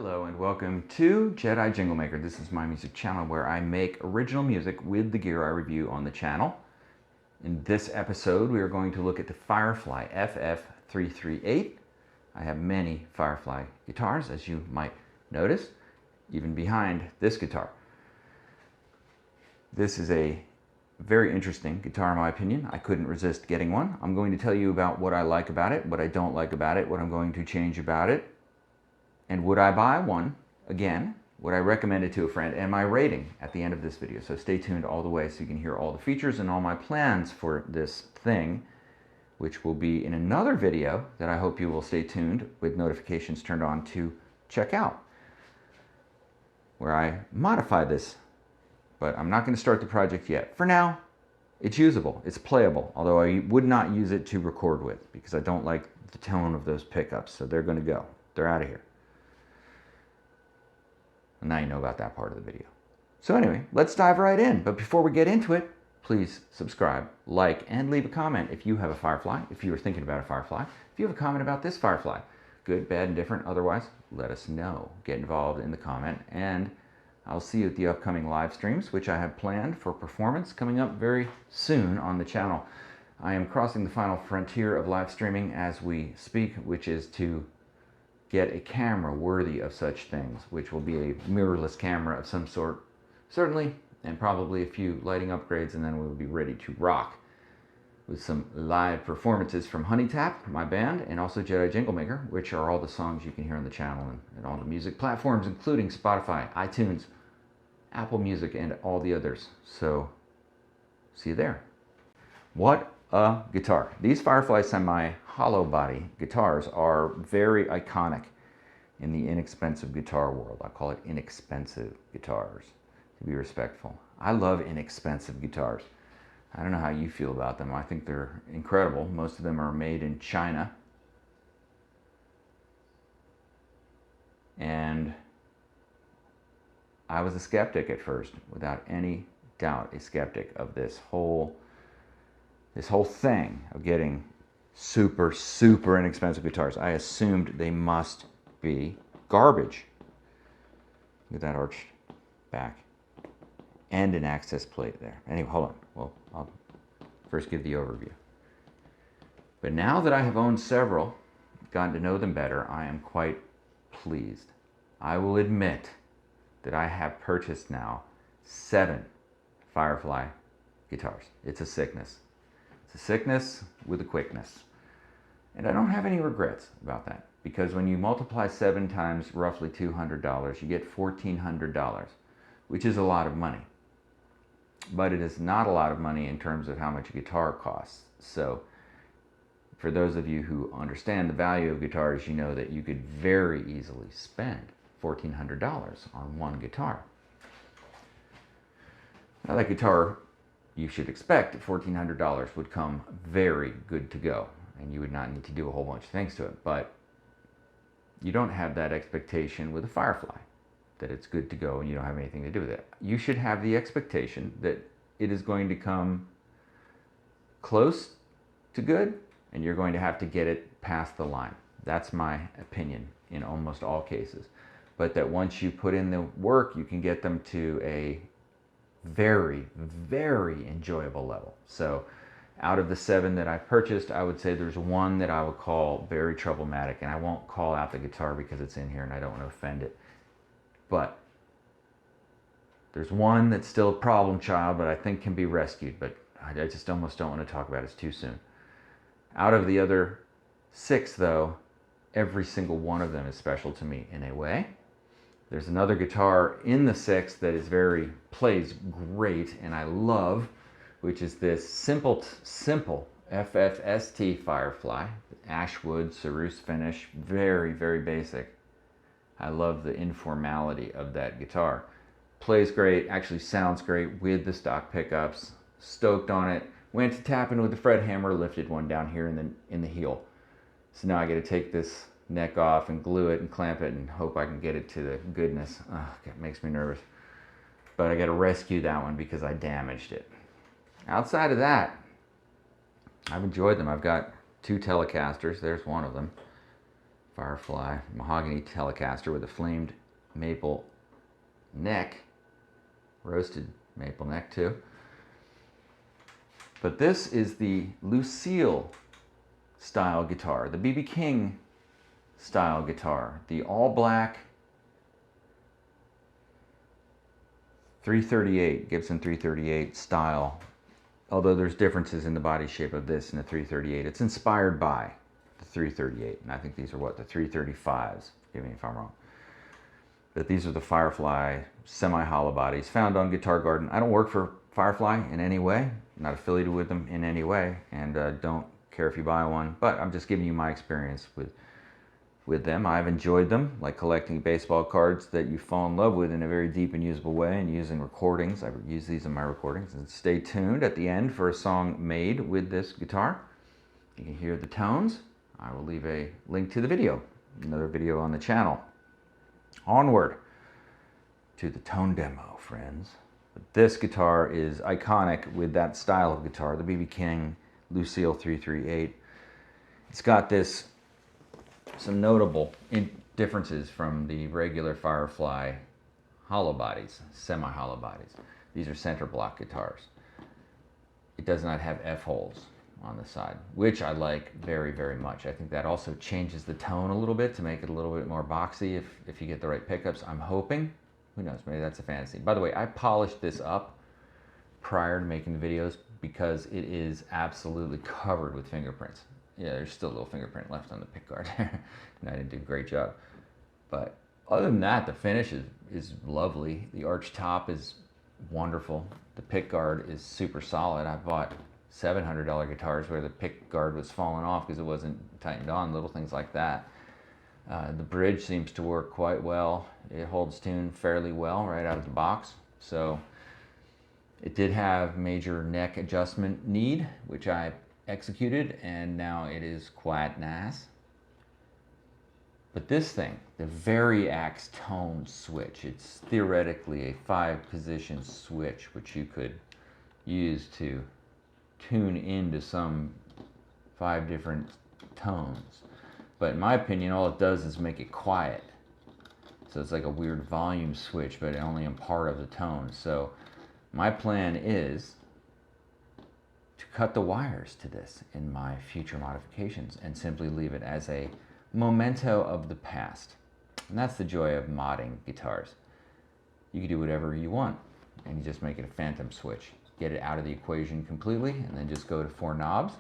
Hello and welcome to Jedi Jingle Maker. This is my music channel where I make original music with the gear I review on the channel. In this episode, we are going to look at the Firefly FF338. I have many Firefly guitars, as you might notice, even behind this guitar. This is a very interesting guitar in my opinion. I couldn't resist getting one. I'm going to tell you about what I like about it, what I don't like about it, what I'm going to change about it, and would I buy one again? Would I recommend it to a friend? And my rating at the end of this video. So stay tuned all the way so you can hear all the features and all my plans for this thing, which will be in another video that I hope you will stay tuned with notifications turned on to check out, where I modify this. But I'm not going to start the project yet. For now, it's usable, it's playable, although I would not use it to record with because I don't like the tone of those pickups, so they're going to go. They're out of here. And now you know about that part of the video. So anyway, let's dive right in. But before we get into it, please subscribe, like, and leave a comment if you have a Firefly, if you are thinking about a Firefly, if you have a comment about this Firefly, good, bad, and different. Otherwise, let us know. Get involved in the comment, and I'll see you at the upcoming live streams, which I have planned for performance coming up very soon on the channel. I am crossing the final frontier of live streaming as we speak, which is to get a camera worthy of such things, which will be a mirrorless camera of some sort, certainly, and probably a few lighting upgrades, and then we will be ready to rock with some live performances from Hunnitap, my band, and also Jedi Jingle Maker, which are all the songs you can hear on the channel and all the music platforms, including Spotify, iTunes, Apple Music, and all the others. So, see you there. What a guitar. These Firefly semi-hollow body guitars are very iconic in the inexpensive guitar world. I call it inexpensive guitars, to be respectful. I love inexpensive guitars. I don't know how you feel about them. I think they're incredible. Most of them are made in China. And I was a skeptic at first, without any doubt, a skeptic of this whole thing of getting super inexpensive guitars. I assumed they must be garbage. Look at that arched back and an access plate there. Anyway, hold on. Well, I'll first give the overview. But now that I have owned several, gotten to know them better, I am quite pleased. I will admit that I have purchased now 7 Firefly guitars. It's a sickness. It's a sickness with a quickness. And I don't have any regrets about that, because when you multiply 7 times roughly $200, you get $1,400, which is a lot of money. But it is not a lot of money in terms of how much a guitar costs. So for those of you who understand the value of guitars, you know that you could very easily spend $1,400 on one guitar. Now that guitar, you should expect that $1,400 would come very good to go, and you would not need to do a whole bunch of things to it. But you don't have that expectation with a Firefly, that it's good to go and you don't have anything to do with it. You should have the expectation that it is going to come close to good, and you're going to have to get it past the line. That's my opinion in almost all cases. But that once you put in the work, you can get them to a very enjoyable level. So out of the 7 that I purchased, I would say there's one that I would call very problematic, and I won't call out the guitar because it's in here and I don't want to offend it. But there's one that's still a problem child, but I think can be rescued, but I just almost don't want to talk about it. It's too soon. Out of the other 6 though, every single one of them is special to me in a way. There's another guitar in the 6 that plays great and I love, which is this simple FFST Firefly, Ashwood Cerusse finish, very basic. I love the informality of that guitar. Plays great, actually sounds great with the stock pickups. Stoked on it. Went to tapping with the fret hammer, lifted one down here in the heel. So now I got to take this neck off and glue it and clamp it and hope I can get it to the goodness. It makes me nervous. But I got to rescue that one because I damaged it. Outside of that, I've enjoyed them. I've got 2 Telecasters. There's one of them. Firefly mahogany Telecaster with a flamed maple neck, roasted maple neck too. But this is the Lucille style guitar, the B.B. King style guitar, the all black 338, Gibson 338 style. Although there's differences in the body shape of this and the 338. It's inspired by the 338, and I think these are what, the 335s, forgive me if I'm wrong. But these are the Firefly semi-hollow bodies found on Guitar Garden. I don't work for Firefly in any way, I'm not affiliated with them in any way, and don't care if you buy one, but I'm just giving you my experience with them. I've enjoyed them, like collecting baseball cards that you fall in love with in a very deep and usable way, and using recordings. I use these in my recordings. And stay tuned at the end for a song made with this guitar. You can hear the tones. I will leave a link to the video, another video on the channel. Onward to the tone demo, friends. But this guitar is iconic with that style of guitar, the B.B. King Lucille 338. It's got some notable differences from the regular Firefly hollow bodies, semi-hollow bodies. These are center block guitars. It does not have F-holes on the side, which I like very, very much. I think that also changes the tone a little bit to make it a little bit more boxy if you get the right pickups. I'm hoping. Who knows, maybe that's a fantasy. By the way, I polished this up prior to making the videos because it is absolutely covered with fingerprints. Yeah, there's still a little fingerprint left on the pickguard there, and I didn't do a great job. But other than that, the finish is lovely. The arch top is wonderful. The pickguard is super solid. I bought $700 guitars where the pickguard was falling off because it wasn't tightened on, little things like that. The bridge seems to work quite well. It holds tune fairly well right out of the box. So it did have major neck adjustment need, which I executed, and now it is quite nice. But this thing, the Variax tone switch, it's theoretically a 5-position switch which you could use to tune into some 5 different tones. But in my opinion, all it does is make it quiet. So it's like a weird volume switch, but only in part of the tone. So my plan is to cut the wires to this in my future modifications and simply leave it as a memento of the past. And that's the joy of modding guitars. You can do whatever you want, and you just make it a phantom switch. Get it out of the equation completely, and then just go to 4 knobs.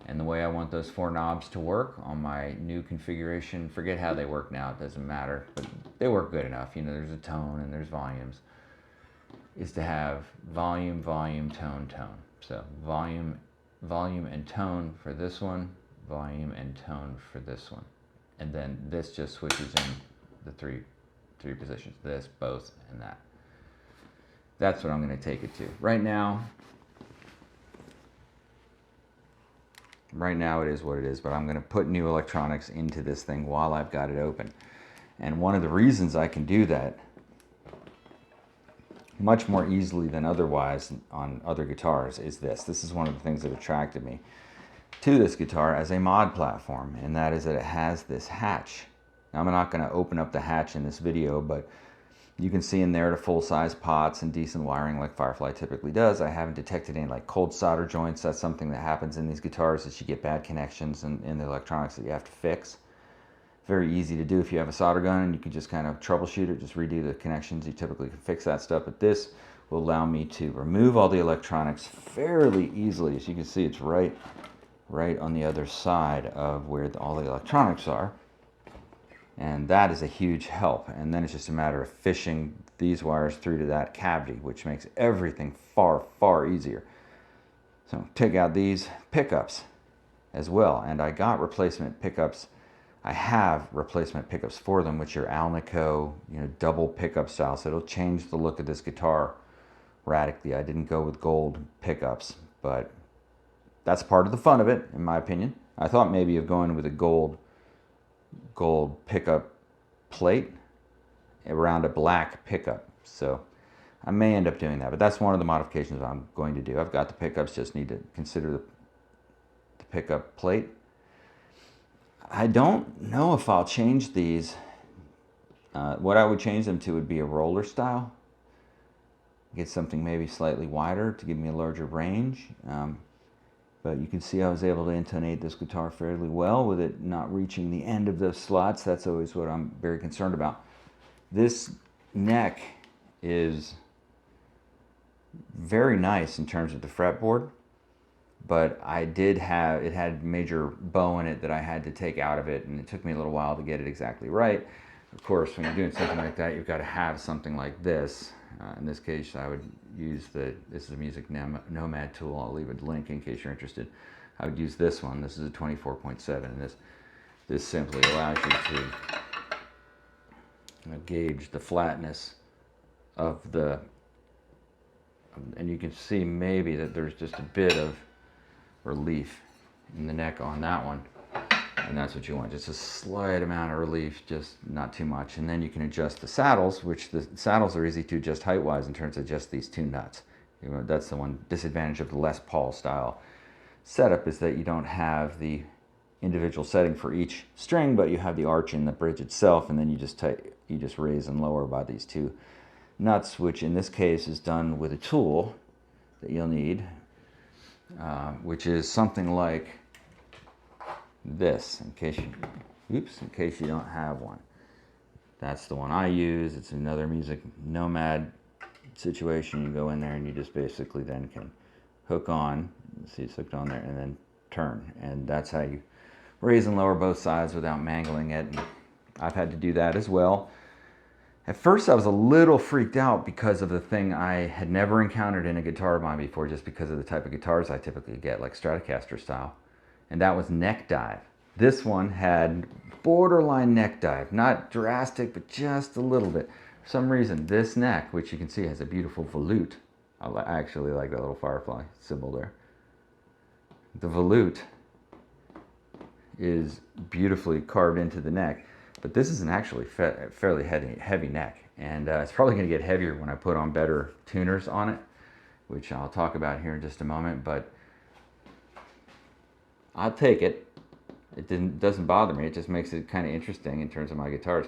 And the way I want those 4 knobs to work on my new configuration, forget how they work now, it doesn't matter, but they work good enough. You know, there's a tone and there's volumes, is to have volume, volume, tone, tone. So volume and tone for this one, volume and tone for this one. And then this just switches in the three positions, this, both, and that. That's what I'm going to take it to. Right now it is what it is, but I'm going to put new electronics into this thing while I've got it open. And one of the reasons I can do that much more easily than otherwise on other guitars is this. This is one of the things that attracted me to this guitar as a mod platform, and that is that it has this hatch. Now, I'm not going to open up the hatch in this video, but you can see in there the full-size pots and decent wiring like Firefly typically does. I haven't detected any like cold solder joints. That's something that happens in these guitars, is you get bad connections in the electronics that you have to fix. Very easy to do if you have a solder gun, and you can just kind of troubleshoot it, just redo the connections. You typically can fix that stuff, but this will allow me to remove all the electronics fairly easily. As you can see, it's right on the other side of where all the electronics are. And that is a huge help. And then it's just a matter of fishing these wires through to that cavity, which makes everything far, far easier. So take out these pickups as well. And I got replacement pickups. I have replacement pickups for them, which are Alnico, double pickup style. So it'll change the look of this guitar radically. I didn't go with gold pickups, but that's part of the fun of it, in my opinion. I thought maybe of going with a gold pickup plate around a black pickup. So I may end up doing that, but that's one of the modifications I'm going to do. I've got the pickups, just need to consider the pickup plate. I don't know if I'll change these. What I would change them to would be a roller style. Get something maybe slightly wider to give me a larger range. But you can see I was able to intonate this guitar fairly well with it not reaching the end of those slots. That's always what I'm very concerned about. This neck is very nice in terms of the fretboard, but it had major bow in it that I had to take out of it, and it took me a little while to get it exactly right. Of course, when you're doing something like that, you've got to have something like this. In this case, I would use this is a Music Nomad tool. I'll leave a link in case you're interested. I would use this one. This is a 24.7, and this simply allows you to gauge the flatness of the, and you can see maybe that there's just a bit of relief in the neck on that one. And that's what you want, just a slight amount of relief, just not too much. And then you can adjust the saddles, which the saddles are easy to adjust height-wise in terms of just these two nuts. That's the one disadvantage of the Les Paul style setup, is that you don't have the individual setting for each string, but you have the arch in the bridge itself, and then you just raise and lower by these two nuts, which in this case is done with a tool that you'll need, which is something like this, in case you don't have one. That's the one I use. It's another Music Nomad situation. You go in there and you just basically then can hook on, see it's hooked on there, and then turn. And that's how you raise and lower both sides without mangling it. And I've had to do that as well. At first I was a little freaked out because of the thing I had never encountered in a guitar of mine before, just because of the type of guitars I typically get, like Stratocaster style. And that was neck dive. This one had borderline neck dive, not drastic, but just a little bit. For some reason, this neck, which you can see has a beautiful volute. I actually like that little Firefly symbol there. The volute is beautifully carved into the neck, but this is an actually fairly heavy neck, and it's probably going to get heavier when I put on better tuners on it, which I'll talk about here in just a moment. But I'll take it. It doesn't bother me. It just makes it kind of interesting in terms of my guitars.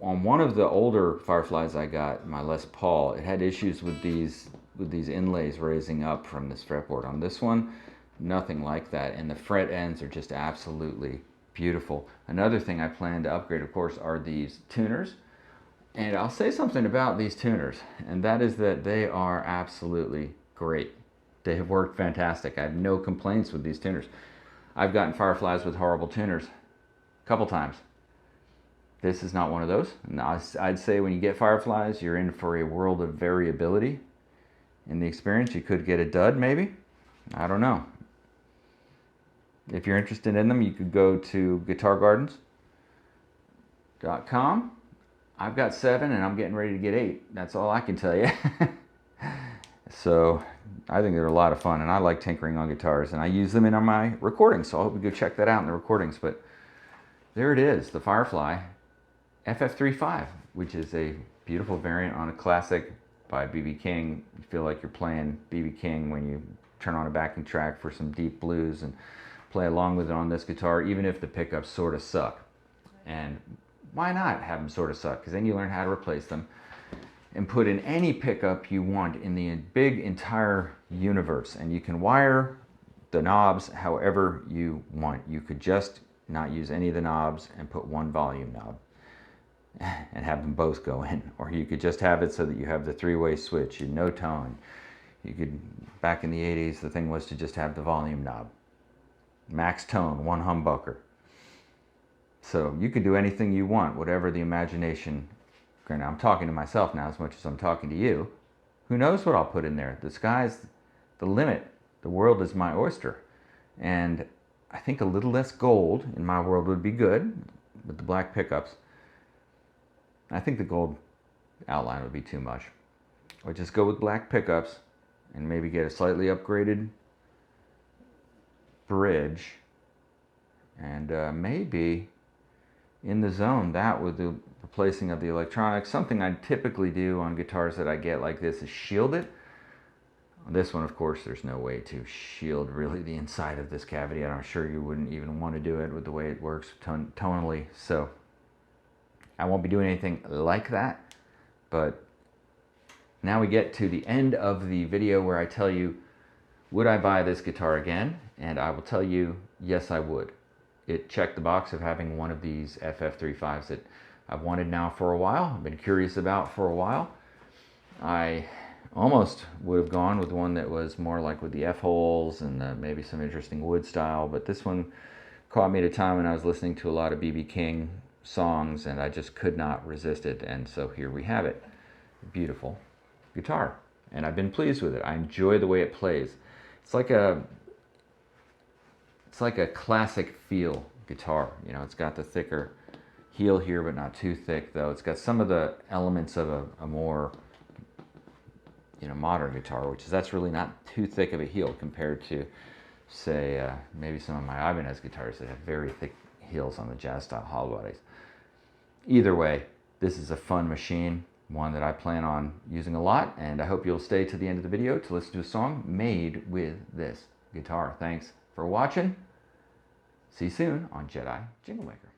On one of the older Fireflies I got, my Les Paul, it had issues with these inlays raising up from this fretboard. On this one, nothing like that, and the fret ends are just absolutely beautiful. Another thing I plan to upgrade, of course, are these tuners. And I'll say something about these tuners, and that is that they are absolutely great. They have worked fantastic. I have no complaints with these tuners. I've gotten Fireflies with horrible tuners a couple times. This is not one of those. Now, I'd say when you get Fireflies, you're in for a world of variability in the experience. You could get a dud, maybe. I don't know. If you're interested in them, you could go to guitargardens.com. I've got 7 and I'm getting ready to get 8. That's all I can tell you. So I think they're a lot of fun, and I like tinkering on guitars, and I use them in my recordings, so I hope you go check that out in the recordings. But there it is, the Firefly FF338, which is a beautiful variant on a classic by B.B. King. You feel like you're playing B.B. King when you turn on a backing track for some deep blues and play along with it on this guitar, even if the pickups sort of suck. And why not have them sort of suck? Because then you learn how to replace them and put in any pickup you want in the big entire universe, and you can wire the knobs however you want. You could just not use any of the knobs and put one volume knob and have them both go in, or you could just have it so that you have the 3-way switch and no tone. You could, back in the 80s, the thing was to just have the volume knob, max tone, one humbucker. So you can do anything you want, whatever the imagination. Granted, I'm talking to myself now as much as I'm talking to you. Who knows what I'll put in there? The sky's the limit. The world is my oyster. And I think a little less gold in my world would be good with the black pickups. I think the gold outline would be too much. Or just go with black pickups and maybe get a slightly upgraded bridge, and maybe in the zone that with the replacing of the electronics. Something I typically do on guitars that I get like this is shield it On this one, of course, there's no way to shield really the inside of this cavity, and I'm sure you wouldn't even want to do it with the way it works tonally. So I won't be doing anything like that. But now we get to the end of the video where I tell you, would I buy this guitar again? And I will tell you, yes, I would. It checked the box of having one of these FF35s that I've wanted now for a while. I've been curious about for a while. I almost would have gone with one that was more like with the F-holes and maybe some interesting wood style, but this one caught me at a time when I was listening to a lot of B.B. King songs and I just could not resist it, and so here we have it. Beautiful guitar, and I've been pleased with it. I enjoy the way it plays. It's like a classic feel guitar. You know, it's got the thicker heel here, but not too thick, though. It's got some of the elements of a more, you know, modern guitar, that's really not too thick of a heel compared to, say, maybe some of my Ibanez guitars that have very thick heels on the jazz style hollow bodies. Either way, this is a fun machine, one that I plan on using a lot, and I hope you'll stay to the end of the video to listen to a song made with this guitar. Thanks for watching. See you soon on Jedi Jingle Maker.